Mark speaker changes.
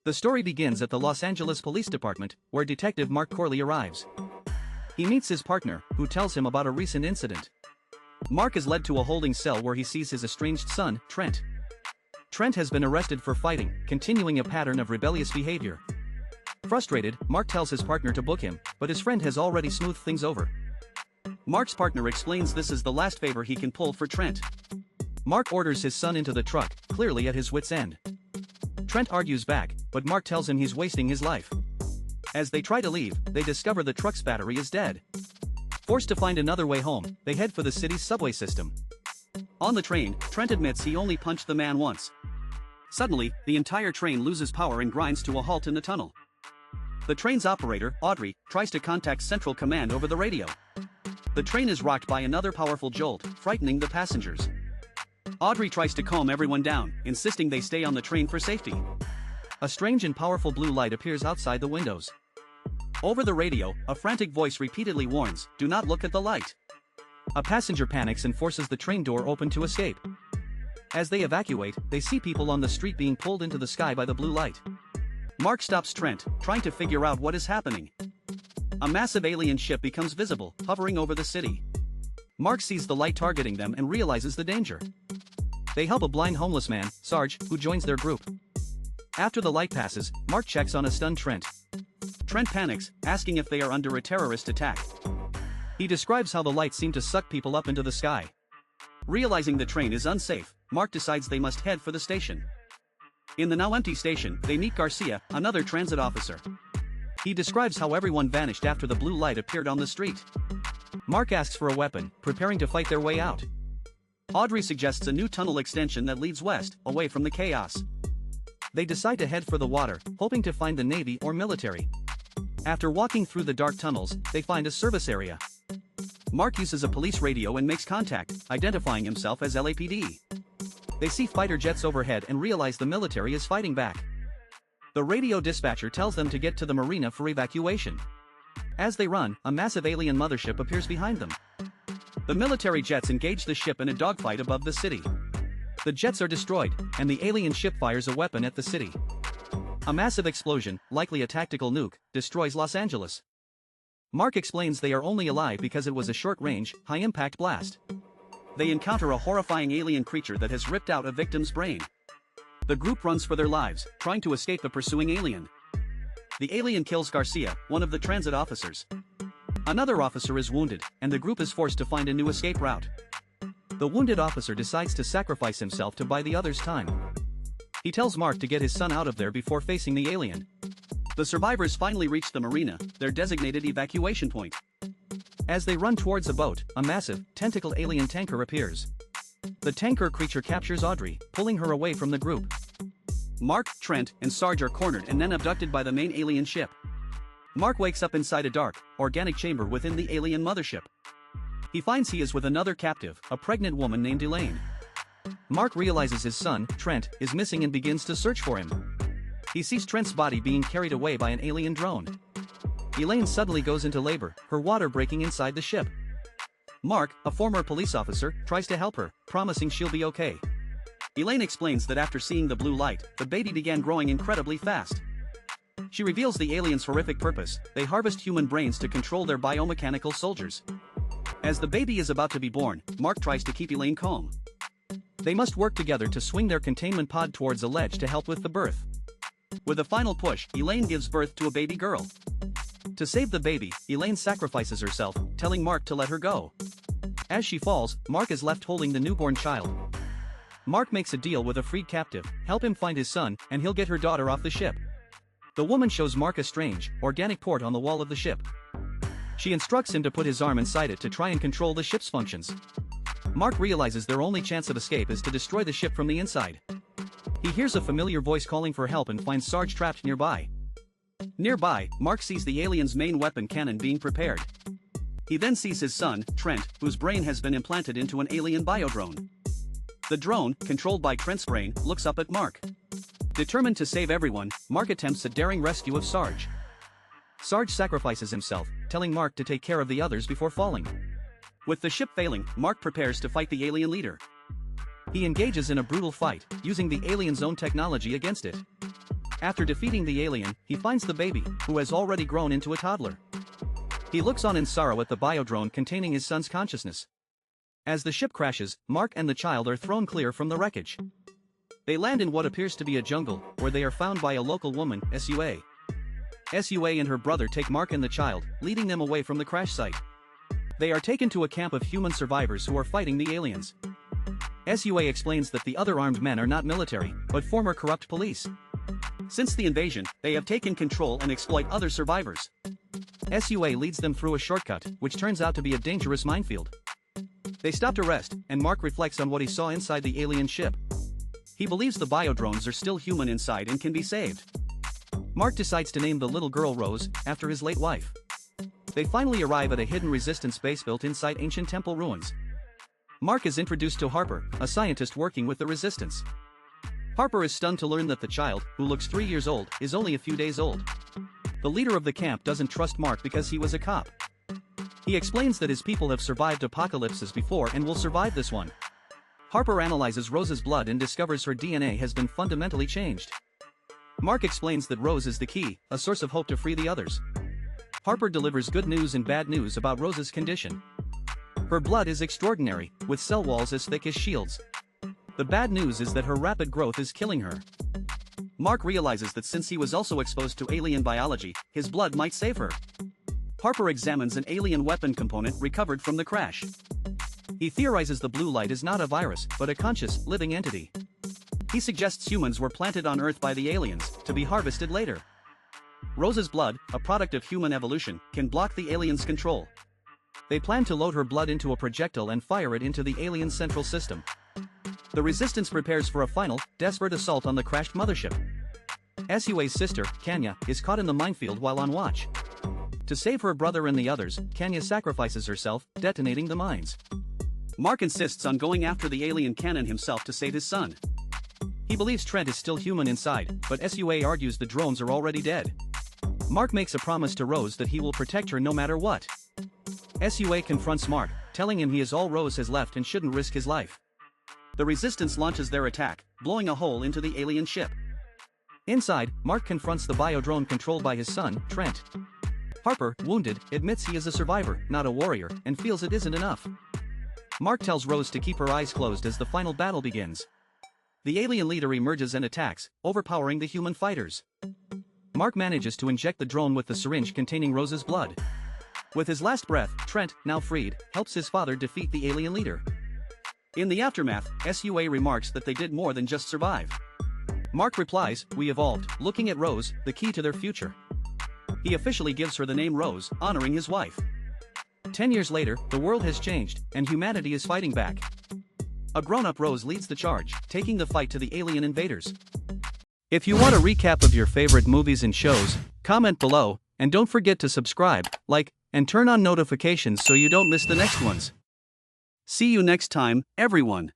Speaker 1: The story begins at the Los Angeles Police Department, where Detective Mark Corley arrives. He meets his partner, who tells him about a recent incident. Mark is led to a holding cell where he sees his estranged son, Trent. Trent has been arrested for fighting, continuing a pattern of rebellious behavior. Frustrated, Mark tells his partner to book him, but his friend has already smoothed things over. Mark's partner explains this is the last favor he can pull for Trent. Mark orders his son into the truck, clearly at his wit's end. Trent argues back, but Mark tells him he's wasting his life. As they try to leave, they discover the truck's battery is dead. Forced to find another way home, they head for the city's subway system. On the train, Trent admits he only punched the man once. Suddenly, the entire train loses power and grinds to a halt in the tunnel. The train's operator, Audrey, tries to contact Central Command over the radio. The train is rocked by another powerful jolt, frightening the passengers. Audrey tries to calm everyone down, insisting they stay on the train for safety. A strange and powerful blue light appears outside the windows. Over the radio, a frantic voice repeatedly warns, "Do not look at the light." A passenger panics and forces the train door open to escape. As they evacuate, they see people on the street being pulled into the sky by the blue light. Mark stops Trent, trying to figure out what is happening. A massive alien ship becomes visible, hovering over the city. Mark sees the light targeting them and realizes the danger. They help a blind homeless man, Sarge, who joins their group. After the light passes, Mark checks on a stunned Trent. Trent panics, asking if they are under a terrorist attack. He describes how the lights seem to suck people up into the sky. Realizing the train is unsafe, Mark decides they must head for the station. In the now empty station, they meet Garcia, another transit officer. He describes how everyone vanished after the blue light appeared on the street. Mark asks for a weapon, preparing to fight their way out. Audrey suggests a new tunnel extension that leads west, away from the chaos. They decide to head for the water, hoping to find the Navy or military. After walking through the dark tunnels, they find a service area. Mark uses a police radio and makes contact, identifying himself as LAPD. They see fighter jets overhead and realize the military is fighting back. The radio dispatcher tells them to get to the marina for evacuation. As they run, a massive alien mothership appears behind them. The military jets engage the ship in a dogfight above the city. The jets are destroyed, and the alien ship fires a weapon at the city. A massive explosion, likely a tactical nuke, destroys Los Angeles. Mark explains they are only alive because it was a short-range, high-impact blast. They encounter a horrifying alien creature that has ripped out a victim's brain. The group runs for their lives, trying to escape the pursuing alien. The alien kills Garcia, one of the transit officers. Another officer is wounded, and the group is forced to find a new escape route. The wounded officer decides to sacrifice himself to buy the others time. He tells Mark to get his son out of there before facing the alien. The survivors finally reach the marina, their designated evacuation point. As they run towards a boat, a massive, tentacled alien tanker appears. The tanker creature captures Audrey, pulling her away from the group. Mark, Trent, and Sarge are cornered and then abducted by the main alien ship. Mark wakes up inside a dark, organic chamber within the alien mothership. He finds he is with another captive, a pregnant woman named Elaine. Mark realizes his son, Trent, is missing and begins to search for him. He sees Trent's body being carried away by an alien drone. Elaine suddenly goes into labor, her water breaking inside the ship. Mark, a former police officer, tries to help her, promising she'll be okay. Elaine explains that after seeing the blue light, the baby began growing incredibly fast. She reveals the aliens' horrific purpose: they harvest human brains to control their biomechanical soldiers. As the baby is about to be born, Mark tries to keep Elaine calm. They must work together to swing their containment pod towards a ledge to help with the birth. With a final push, Elaine gives birth to a baby girl. To save the baby, Elaine sacrifices herself, telling Mark to let her go. As she falls, Mark is left holding the newborn child. Mark makes a deal with a freed captive: help him find his son, and he'll get her daughter off the ship. The woman shows Mark a strange, organic port on the wall of the ship. She instructs him to put his arm inside it to try and control the ship's functions. Mark realizes their only chance of escape is to destroy the ship from the inside. He hears a familiar voice calling for help and finds Sarge trapped nearby. Nearby, Mark sees the alien's main weapon cannon being prepared. He then sees his son, Trent, whose brain has been implanted into an alien biodrone. The drone, controlled by Trent's brain, looks up at Mark. Determined to save everyone, Mark attempts a daring rescue of Sarge. Sarge sacrifices himself, telling Mark to take care of the others before falling. With the ship failing, Mark prepares to fight the alien leader. He engages in a brutal fight, using the alien's own technology against it. After defeating the alien, he finds the baby, who has already grown into a toddler. He looks on in sorrow at the biodrone containing his son's consciousness. As the ship crashes, Mark and the child are thrown clear from the wreckage. They land in what appears to be a jungle, where they are found by a local woman, Sua. Sua and her brother take Mark and the child, leading them away from the crash site. They are taken to a camp of human survivors who are fighting the aliens. Sua explains that the other armed men are not military, but former corrupt police. Since the invasion, they have taken control and exploit other survivors. Sua leads them through a shortcut, which turns out to be a dangerous minefield. They stop to rest, and Mark reflects on what he saw inside the alien ship. He believes the biodrones are still human inside and can be saved. Mark decides to name the little girl Rose, after his late wife. They finally arrive at a hidden resistance base built inside ancient temple ruins. Mark is introduced to Harper, a scientist working with the resistance. Harper is stunned to learn that the child, who looks 3 years old, is only a few days old. The leader of the camp doesn't trust Mark because he was a cop. He explains that his people have survived apocalypses before and will survive this one. Harper analyzes Rose's blood and discovers her DNA has been fundamentally changed. Mark explains that Rose is the key, a source of hope to free the others. Harper delivers good news and bad news about Rose's condition. Her blood is extraordinary, with cell walls as thick as shields. The bad news is that her rapid growth is killing her. Mark realizes that since he was also exposed to alien biology, his blood might save her. Harper examines an alien weapon component recovered from the crash. He theorizes the blue light is not a virus, but a conscious, living entity. He suggests humans were planted on Earth by the aliens, to be harvested later. Rose's blood, a product of human evolution, can block the aliens' control. They plan to load her blood into a projectile and fire it into the alien central system. The resistance prepares for a final, desperate assault on the crashed mothership. Sua's sister, Kanya, is caught in the minefield while on watch. To save her brother and the others, Kanya sacrifices herself, detonating the mines. Mark insists on going after the alien Cannon himself to save his son. He believes Trent is still human inside, but Sua argues the drones are already dead. Mark makes a promise to Rose that he will protect her no matter what. Sua confronts Mark, telling him he is all Rose has left and shouldn't risk his life. The resistance launches their attack, blowing a hole into the alien ship. Inside, Mark confronts the biodrone controlled by his son, Trent. Harper, wounded, admits he is a survivor, not a warrior, and feels it isn't enough. Mark tells Rose to keep her eyes closed as the final battle begins. The alien leader emerges and attacks, overpowering the human fighters. Mark manages to inject the drone with the syringe containing Rose's blood. With his last breath, Trent, now freed, helps his father defeat the alien leader. In the aftermath, Sua remarks that they did more than just survive. Mark replies, "We evolved," looking at Rose, the key to their future. He officially gives her the name Rose, honoring his wife. 10 years later, the world has changed, and humanity is fighting back. A grown-up Rose leads the charge, taking the fight to the alien invaders. If you want a recap of your favorite movies and shows, comment below, and don't forget to subscribe, like, and turn on notifications so you don't miss the next ones. See you next time, everyone.